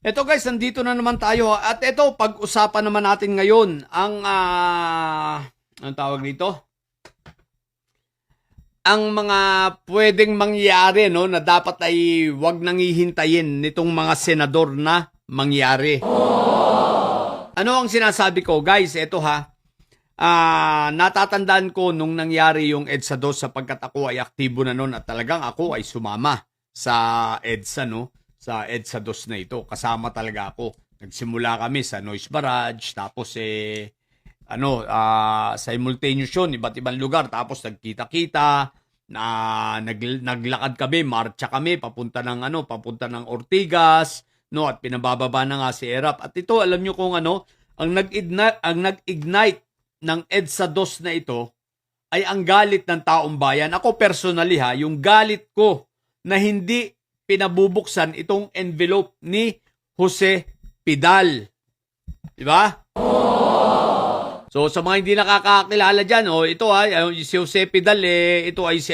Eto guys, nandito na naman tayo. At eto, pag-usapan naman natin ngayon ang, anong tawag dito? Ang mga pwedeng mangyari, no, na dapat ay wag nang hihintayin nitong mga senador na mangyari. Ano ang sinasabi ko? Guys, eto ha. Natatandaan ko nung nangyari yung EDSA 2 sapagkat ako ay aktibo na noon at talagang ako ay sumama sa EDSA, no? Sa EDSA 2 na ito. Kasama talaga ako. Nagsimula kami sa Noise Barrage, tapos simultaneous yun, iba't ibang lugar. Tapos nagkita-kita, naglakad kami, marcha kami, papunta ng Ortigas, no? At pinabababa na nga si Erap. At ito, alam nyo kung ano, ang nag-ignite ng EDSA 2 na ito ay ang galit ng taong bayan. Ako personally ha, yung galit ko na hindi pinabubuksan itong envelope ni Jose Pidal. Diba? So sa mga hindi nakakakilala dyan, ito si Jose Pidal, ito ay si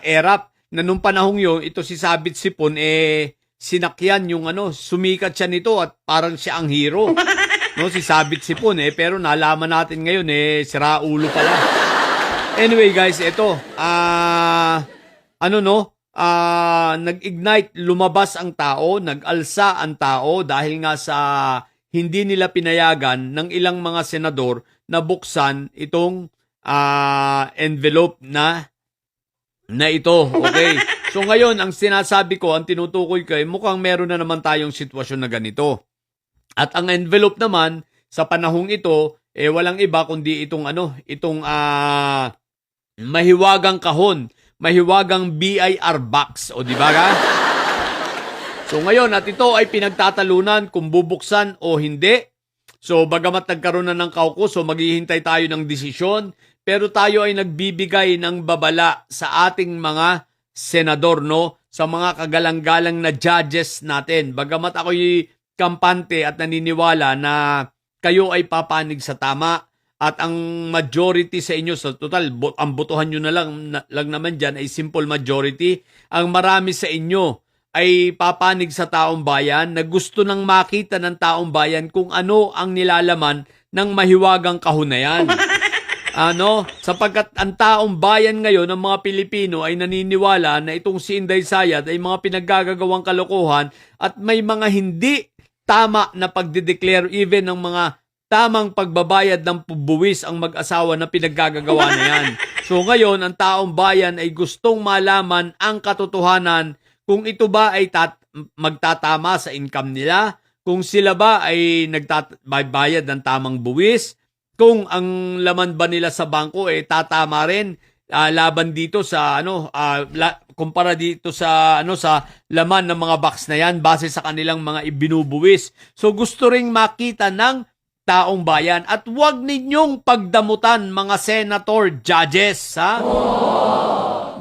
Erap, na nung panahong yun, ito si Sabit Sipon, sinakyan yung sumikat siya nito at parang siya ang hero. No, si Sabit Sipon pero nalaman natin ngayon sira ulo pala. Anyway guys, ito nag-ignite, lumabas ang tao, nag-alsa ang tao dahil nga sa hindi nila pinayagan ng ilang mga senador na buksan itong envelope na ito. Okay. So ngayon, ang sinasabi ko, ang tinutukoy ko, mukhang meron na naman tayong sitwasyon na ganito. At ang envelope naman sa panahong ito walang iba kundi itong mahiwagang kahon, mahiwagang BIR box, o di ba ka? So ngayon, at ito ay pinagtatalunan kung bubuksan o hindi. So bagamat nagkaroon na ng kaukus, so maghihintay tayo ng desisyon, pero tayo ay nagbibigay ng babala sa ating mga senador, no? Sa mga kagalang-galang na judges natin. Bagamat ako'y kampante at naniniwala na kayo ay papanig sa tama. At ang majority sa inyo, sa total, ang botohan nyo na lang naman dyan ay simple majority. Ang marami sa inyo ay papanig sa taong bayan na gusto nang makita ng taong bayan kung ano ang nilalaman ng mahiwagang kahon na yan. Sapagkat ang taong bayan ngayon ng mga Pilipino ay naniniwala na itong si Inday Sayad ay mga pinaggagawang kalokohan at may mga hindi tama na pagdideclare even ng mga tamang pagbabayad ng buwis ang mag-asawa na pinaggagawa na yan. So ngayon, ang taong bayan ay gustong malaman ang katotohanan kung ito ba ay magtatama sa income nila, kung sila ba ay nagbayad ng tamang buwis, kung ang laman ba nila sa bangko tatama rin laban dito sa kumpara dito sa sa laman ng mga box na yan base sa kanilang mga ibinubuwis. So gusto ring makita ng taong bayan at huwag ninyong pagdamutan mga senator judges, ha?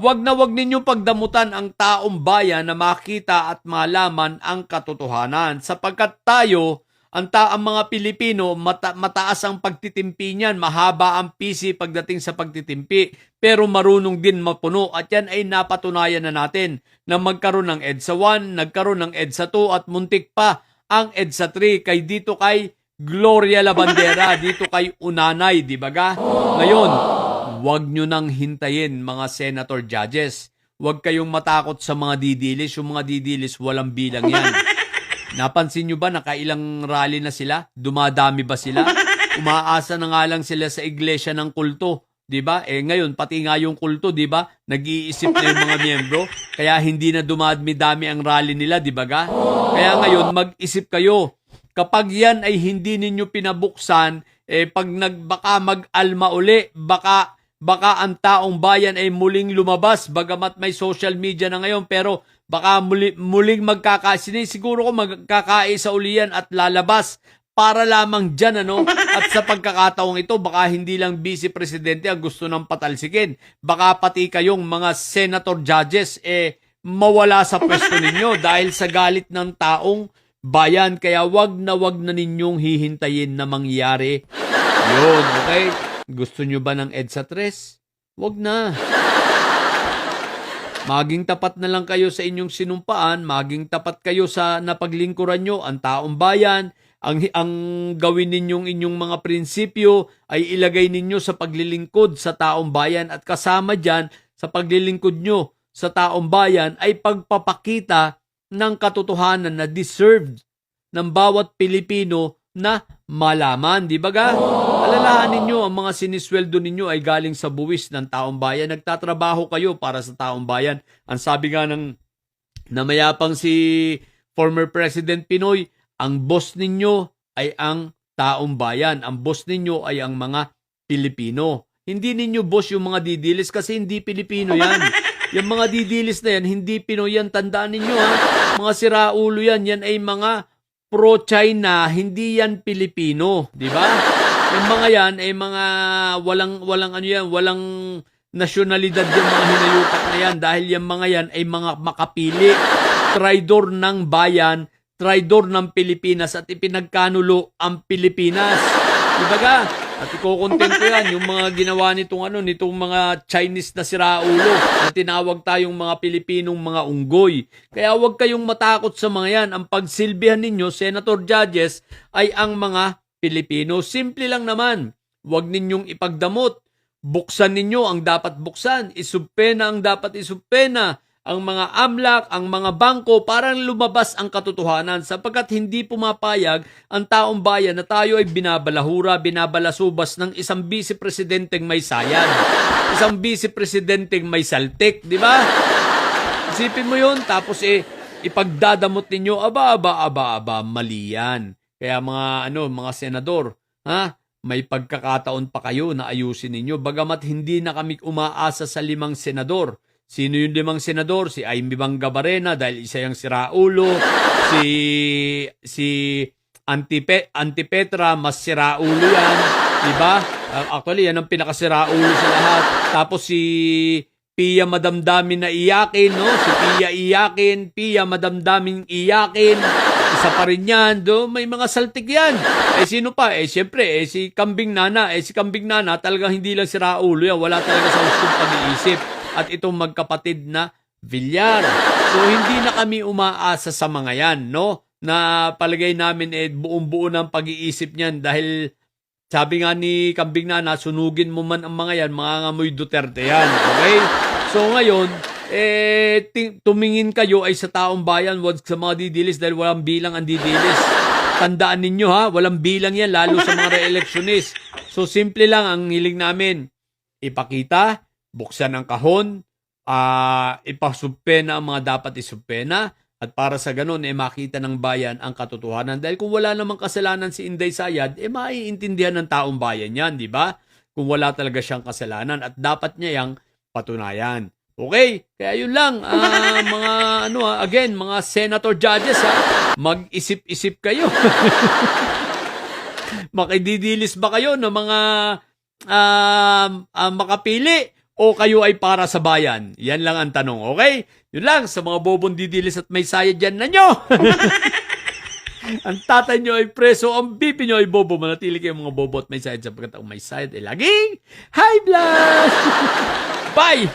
Huwag ninyong pagdamutan ang taong bayan na makita at malaman ang katotohanan sapagkat tayo ang mga Pilipino mataas ang pagtitimpi niyan, mahaba ang PC pagdating sa pagtitimpi, pero marunong din mapuno at yan ay napatunayan na natin na magkaroon ng EDSA 1, nagkaroon ng EDSA 2 at muntik pa ang EDSA 3 dito kay Gloria Labandera, dito kay Unanay, di ba ga? Ngayon, huwag nyo nang hintayin mga senator judges. Huwag kayong matakot sa mga didilis. Yung mga didilis, walang bilang yan. Napansin nyo ba nakailang rally na sila? Dumadami ba sila? Umaasa na nga lang sila sa iglesia ng kulto. Diba? Ngayon, pati nga yung kulto, diba? Nag-iisip na yung mga miyembro. Kaya hindi na dumadami-dami ang rally nila, diba ga? Kaya ngayon, mag-isip kayo. Kapag yan ay hindi ninyo pinabuksan, baka mag-alma uli, baka ang taong bayan ay muling lumabas, bagamat may social media na ngayon, pero baka muling siguro ko magkakaisa uli yan at lalabas para lamang dyan, At sa pagkakataong ito, baka hindi lang vice presidente ang gusto ng patalsikin. Baka pati kayong mga senator judges, mawala sa pwesto ninyo dahil sa galit ng taong bayan. Kaya wag na ninyong hihintayin na mangyari yun, okay? Gusto nyo ba ng EDSA 3? Wag na. Maging tapat na lang kayo sa inyong sinumpaan, maging tapat kayo sa napaglingkuran nyo ang taong bayan. Ang gawin ninyong inyong mga prinsipyo ay ilagay ninyo sa paglilingkod sa taong bayan at kasama dyan sa paglilingkod nyo sa taong bayan ay pagpapakita ng katotohanan na deserved ng bawat Pilipino na malaman. Di ba ga? Alalahanin ninyo ang mga sinisweldo ninyo ay galing sa buwis ng taong bayan. Nagtatrabaho kayo para sa taong bayan. Ang sabi nga ng namayapang si former President Pinoy, ang boss ninyo ay ang taong bayan. Ang boss ninyo ay ang mga Pilipino. Hindi ninyo boss yung mga didilis kasi hindi Pilipino yan. Yung mga didilis na yan, hindi Pinoy yan. Tandaan ninyo ha. Mga siraulo yan. Yan ay mga pro-China. Hindi yan Pilipino. Di ba? Yung mga yan ay mga walang ano yan, walang nasyonalidad yung mga hinayupak na yan. Dahil yung mga yan ay mga makapili. Traidor ng bayan, traidor ng Pilipinas at ipinagkanulo ang Pilipinas. Diba ka? At iko-content ko yan, yung mga ginawa nitong mga Chinese na siraulo na tinawag tayong mga Pilipinong mga unggoy. Kaya huwag kayong matakot sa mga yan. Ang pagsilbihan ninyo, Senator Judges, ay ang mga Pilipino. Simple lang naman. Huwag ninyong ipagdamot. Buksan ninyo ang dapat buksan. Isubpena ang dapat isubpena. Ang mga amlak, ang mga bangko para lumabas ang katotohanan sapagkat hindi pumapayag ang taong bayan na tayo ay binabalahura, binabalasubas ng isang vice-presidenteng may sayad, isang vice-presidenteng may saltik, di ba? Isipin mo yun, tapos ipagdadamot ninyo, aba, mali yan. Kaya mga senador, may pagkakataon pa kayo na ayusin ninyo, bagamat hindi na kami umaasa sa 5 senador. Sino yung 5 senador? Si Amy Bangabarena dahil isa yung siraulo. Si Antipetra, mas siraulo yan. Diba? Actually, yan ang pinakasiraulo sa lahat. Tapos si Pia Madamdamin na iyakin, no? Si Pia iyakin, Pia Madamdamin iyakin. Isa pa rin yan. May mga saltik yan. Sino pa? Siyempre, si Kambing Nana. Si Kambing Nana talagang hindi lang siraulo yan. Wala talaga sa hustong pag-iisip. At itong magkapatid na Villar. So, hindi na kami umaasa sa mga yan, no? Na palagay namin buong-buo ng pag-iisip niyan dahil sabi nga ni Kambing Nana, sunugin mo man ang mga yan, mga ngamoy Duterte yan. Okay? So, ngayon, tumingin kayo ay sa taong bayan, wag sa mga didilis dahil walang bilang ang didilis. Tandaan ninyo ha, walang bilang yan, lalo sa mga re-electionist. So, simple lang ang hiling namin. Ipakita, buksan ang kahon, ipasubpena ang mga dapat isubpena, at para sa ganun, makita ng bayan ang katotohanan. Dahil kung wala namang kasalanan si Inday Sayad, maiintindihan ng taong bayan yan, di ba? Kung wala talaga siyang kasalanan at dapat niya yang patunayan. Okay? Kaya yun lang, mga senator judges, mag-isip-isip kayo. Makididilis ba kayo ng mga makapili? O kayo ay para sa bayan? Yan lang ang tanong, okay? Yun lang, sa mga bobong didilis at may sayad dyan na nyo. Ang tatay nyo ay preso, ang bibi nyo ay bobo. Manatili kayo mga bobo at may sayad sapagkat ang may sayad ay laging high blood. Bye!